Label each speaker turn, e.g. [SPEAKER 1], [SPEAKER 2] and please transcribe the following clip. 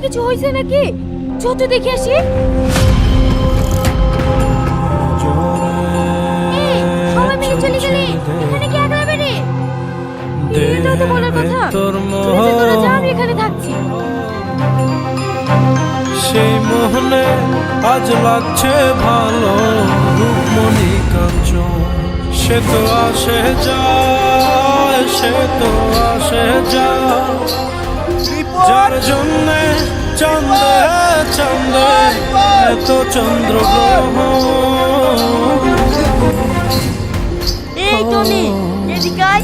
[SPEAKER 1] কিছু হয়েছে নাকি? যত দেখে আসি। সবাই মিলে চলে গেলে এখানে কি একলা বেরে? এটা তো বলার কথা। তোরা যা, আমি এখানে থাকছি।
[SPEAKER 2] সেই মোহনে আজ লাগছে ভালো রূপমণি কাঞ্চন। সে তো আসে যায়, সে তো আসে যায়, যার জন্যে চাঁদে চাঁদে এত চন্দ্রগ্রহণ।
[SPEAKER 1] এই টনি, এদিকে আয়।